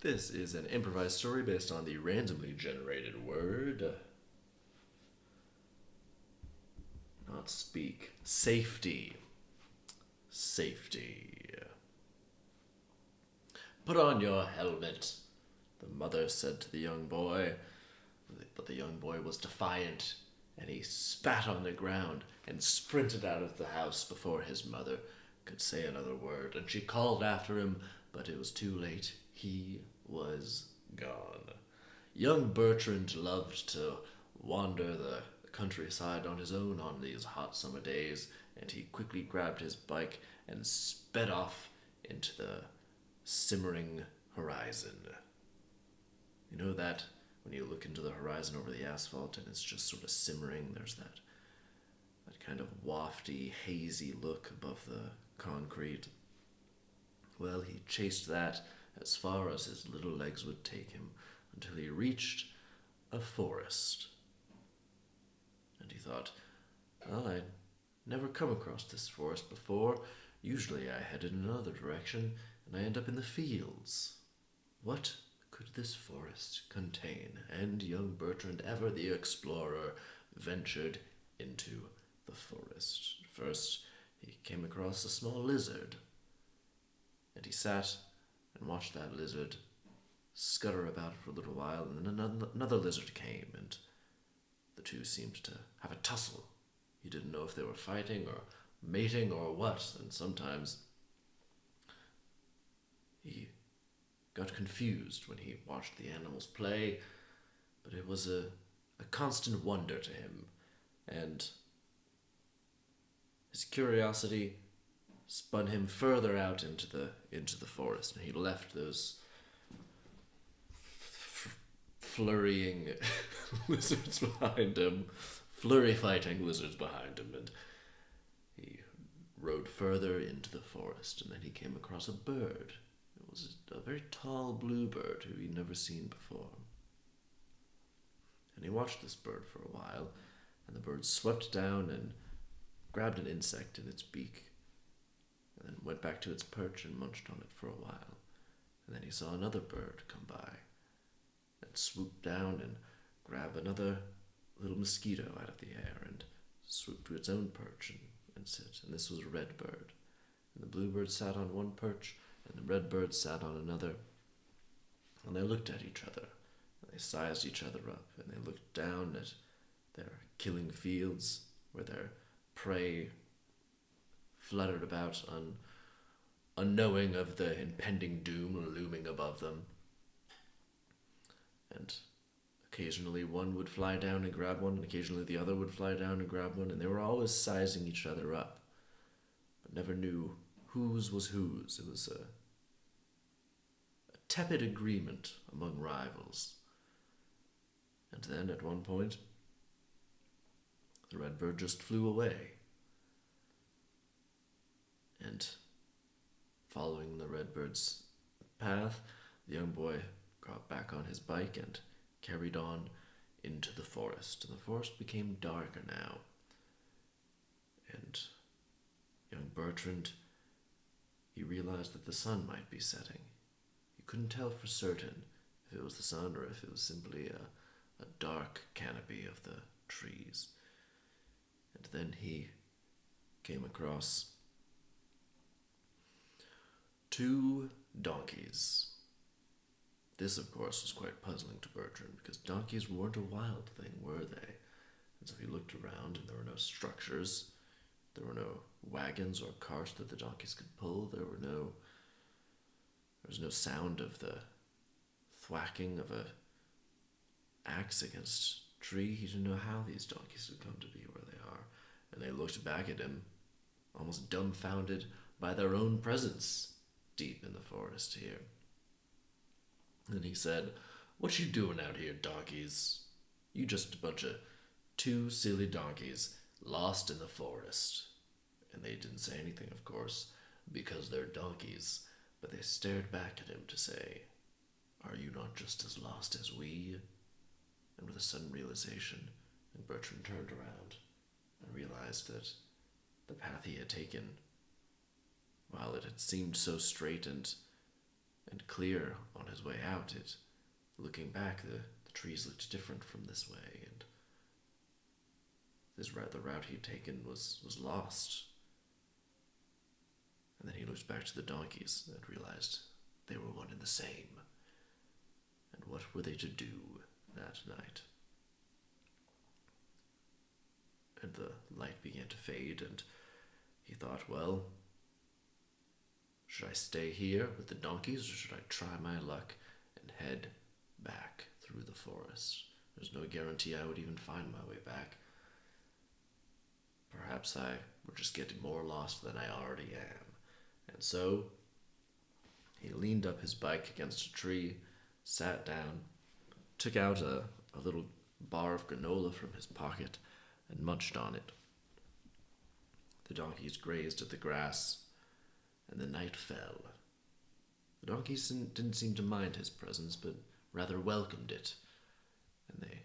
This is an improvised story based on the randomly generated word. Not speak. Safety. Safety. Put on your helmet, the mother said to the young boy. But the young boy was defiant, and he spat on the ground and sprinted out of the house before his mother could say another word. And she called after him, but it was too late. He was gone. Young Bertrand loved to wander the countryside on his own on these hot summer days, and he quickly grabbed his bike and sped off into the simmering horizon. You know that when you look into the horizon over the asphalt and it's just sort of simmering, there's that kind of wafty, hazy look above the concrete. Well, he chased that as far as his little legs would take him until he reached a forest. And he thought, well, I'd never come across this forest before. Usually I head in another direction and I end up in the fields. What could this forest contain? And young Bertrand, ever the explorer, ventured into the forest. First, he came across a small lizard, and he sat and watched that lizard scutter about for a little while, and then another lizard came, and the two seemed to have a tussle. He didn't know if they were fighting or mating or what, and sometimes he got confused when he watched the animals play, but it was a constant wonder to him, and his curiosity spun him further out into the forest, and he left those flurrying lizards behind him, flurry-fighting lizards behind him, and he rode further into the forest, and then he came across a bird. It was a very tall bluebird who he'd never seen before. And he watched this bird for a while, and the bird swept down and grabbed an insect in its beak, and then went back to its perch and munched on it for a while. And then he saw another bird come by and swoop down and grab another little mosquito out of the air and swoop to its own perch and sit. And this was a red bird. And the bluebird sat on one perch, and the red bird sat on another. And they looked at each other, and they sized each other up, and they looked down at their killing fields where their prey fluttered about, unknowing of the impending doom looming above them. And occasionally one would fly down and grab one, and occasionally the other would fly down and grab one, and they were always sizing each other up, but never knew whose was whose. It was a tepid agreement among rivals. And then at one point, the red bird just flew away. And following the red bird's path, the young boy got back on his bike and carried on into the forest. And the forest became darker now. And young Bertrand, he realized that the sun might be setting. He couldn't tell for certain if it was the sun or if it was simply a dark canopy of the trees. And then he came across two donkeys. This, of course, was quite puzzling to Bertrand, because donkeys weren't a wild thing, were they? And so he looked around, and there were no structures. There were no wagons or carts that the donkeys could pull. There was no sound of the thwacking of a axe against a tree. He didn't know how these donkeys had come to be where they are. And they looked back at him, almost dumbfounded by their own presence deep in the forest here. And he said, "What you doing out here, donkeys? You just a bunch of two silly donkeys lost in the forest." And they didn't say anything, of course, because they're donkeys, but they stared back at him to say, "Are you not just as lost as we?" And with a sudden realization, Bertrand turned around and realized that the path he had taken, while it had seemed so straight and and clear on his way out. Looking back, the trees looked different from this way, and the route he'd taken was lost. And then he looked back to the donkeys and realized they were one and the same. And what were they to do that night? And the light began to fade, and he thought, well, should I stay here with the donkeys, or should I try my luck and head back through the forest? There's no guarantee I would even find my way back. Perhaps I would just get more lost than I already am. And so he leaned up his bike against a tree, sat down, took out a little bar of granola from his pocket, and munched on it. The donkeys grazed at the grass, and the night fell. The donkeys didn't seem to mind his presence, but rather welcomed it, and they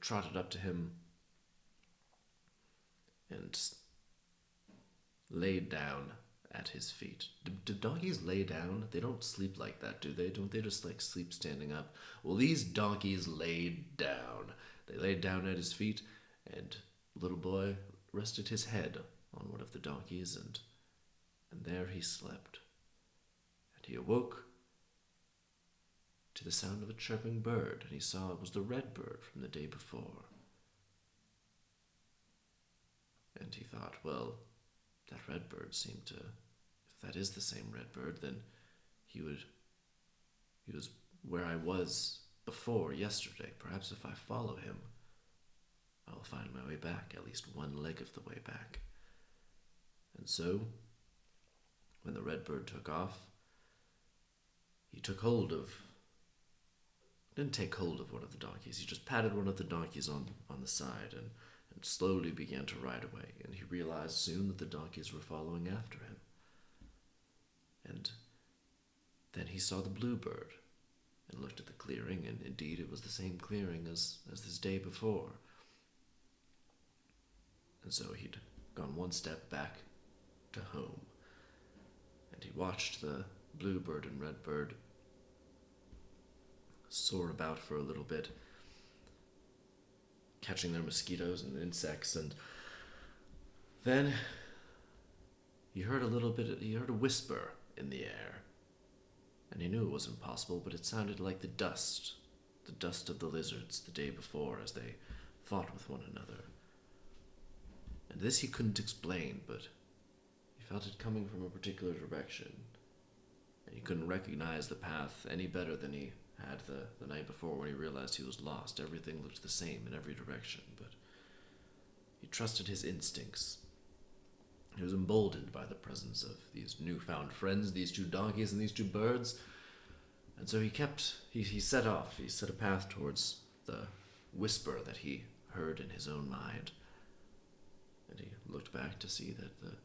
trotted up to him and laid down at his feet. Do donkeys lay down? They don't sleep like that, do they? Don't they just sleep standing up? Well, these donkeys laid down. They laid down at his feet, and the little boy rested his head on one of the donkeys, and there he slept. And he awoke to the sound of a chirping bird, and he saw it was the red bird from the day before. And he thought, well, that red bird seemed to, if that is the same red bird, then he was where I was before yesterday. Perhaps if I follow him, I will find my way back, at least one leg of the way back. And so, when the red bird took off, he didn't take hold of one of the donkeys. He just patted one of the donkeys on the side and slowly began to ride away. And he realized soon that the donkeys were following after him. And then he saw the bluebird and looked at the clearing, and indeed it was the same clearing as this day before. And so he'd gone one step back to home, and he watched the bluebird and redbird soar about for a little bit, catching their mosquitoes and insects, and then he heard a whisper in the air, and he knew it was impossible, but it sounded like the dust of the lizards the day before as they fought with one another. And this he couldn't explain, but he felt it coming from a particular direction, and he couldn't recognize the path any better than he had the night before when he realized he was lost. Everything looked the same in every direction, but he trusted his instincts. He was emboldened by the presence of these newfound friends, these two donkeys and these two birds, and so he set off. He set a path towards the whisper that he heard in his own mind, and he looked back to see that the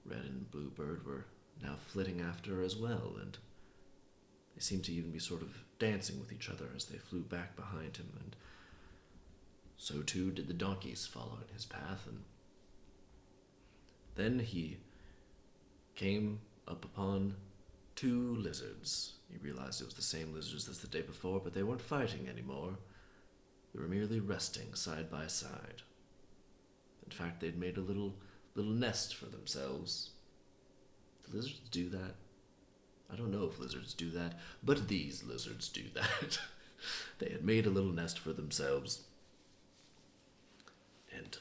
red and blue bird were now flitting after as well, and they seemed to even be sort of dancing with each other as they flew back behind him, and so too did the donkeys follow in his path. And then he came up upon two lizards. He realized it was the same lizards as the day before, but they weren't fighting anymore. They were merely resting side by side. In fact, they'd made a little nest for themselves. Do lizards do that? I don't know if lizards do that, but these lizards do that. They had made a little nest for themselves, and it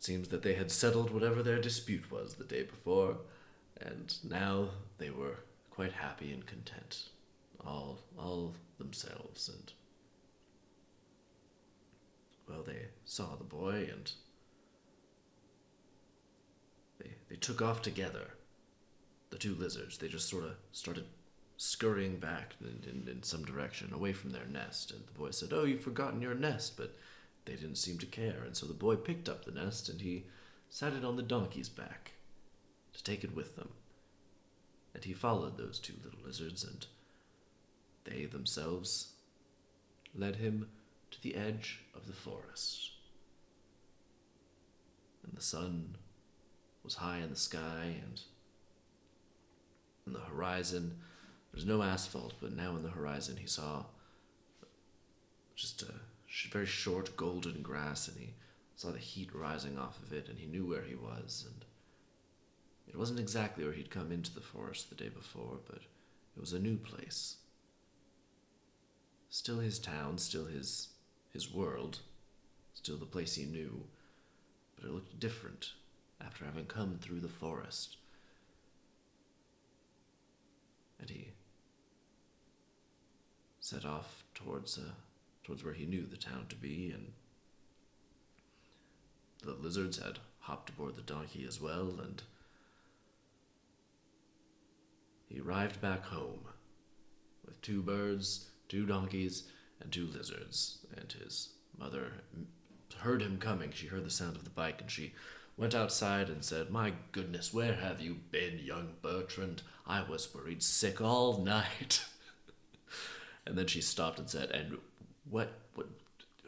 seems that they had settled whatever their dispute was the day before, and now they were quite happy and content, all themselves. And well, they saw the boy, and they took off together. The two lizards, they just sort of started scurrying back in some direction, away from their nest. And the boy said, "Oh, you've forgotten your nest," but they didn't seem to care. And so the boy picked up the nest, and he sat it on the donkey's back to take it with them. And he followed those two little lizards, and they themselves led him to the edge of the forest. And the sun was high in the sky, and on the horizon There's no asphalt, but now in the horizon he saw just a very short golden grass, and he saw the heat rising off of it, and he knew where he was. And it wasn't exactly where he'd come into the forest the day before, but it was a new place. Still his town, still his world, still the place he knew, but it looked different after having come through the forest. And he set off towards where he knew the town to be, and the lizards had hopped aboard the donkey as well, and he arrived back home with 2 birds, 2 donkeys, and 2 lizards, and his mother heard him coming. She heard the sound of the bike, and she went outside and said, "My goodness, where have you been, young Bertrand? I was worried sick all night." And then she stopped and said, "And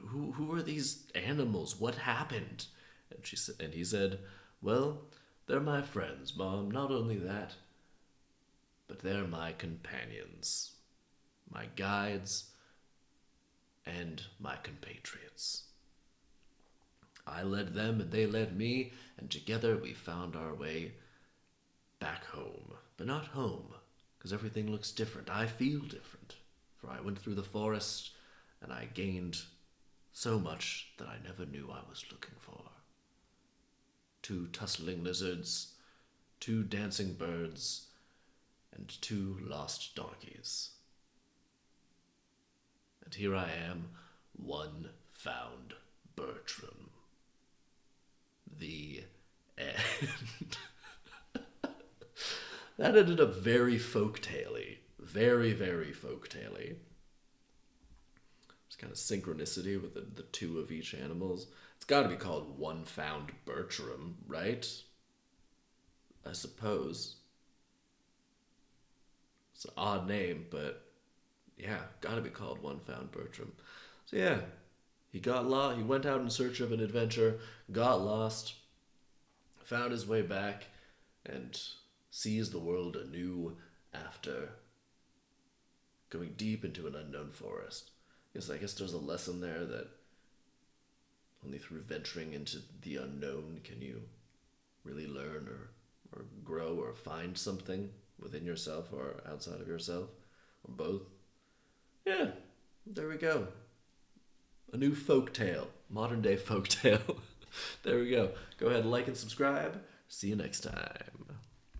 who are these animals? What happened?" And he said, "Well, they're my friends, Mom. Not only that, but they're my companions, my guides, and my compatriots. I led them and they led me, and together we found our way back home. But not home, because everything looks different. I feel different, for I went through the forest and I gained so much that I never knew I was looking for. 2 tussling lizards, 2 dancing birds, and 2 lost donkeys. And here I am, one found Bertram." The end. That ended up very folktale-y. Very, very folktale-y. There's kind of synchronicity with the 2 of each animals. It's got to be called One Found Bertram, right? I suppose. It's an odd name, but yeah, gotta be called One Found Bertram. So yeah, he got lost. He went out in search of an adventure, got lost, found his way back, and sees the world anew after going deep into an unknown forest. I guess there's a lesson there that only through venturing into the unknown can you really learn or grow or find something within yourself or outside of yourself, or both. Yeah, there we go. A new folktale, modern day folktale. There we go. Go ahead and like and subscribe. See you next time.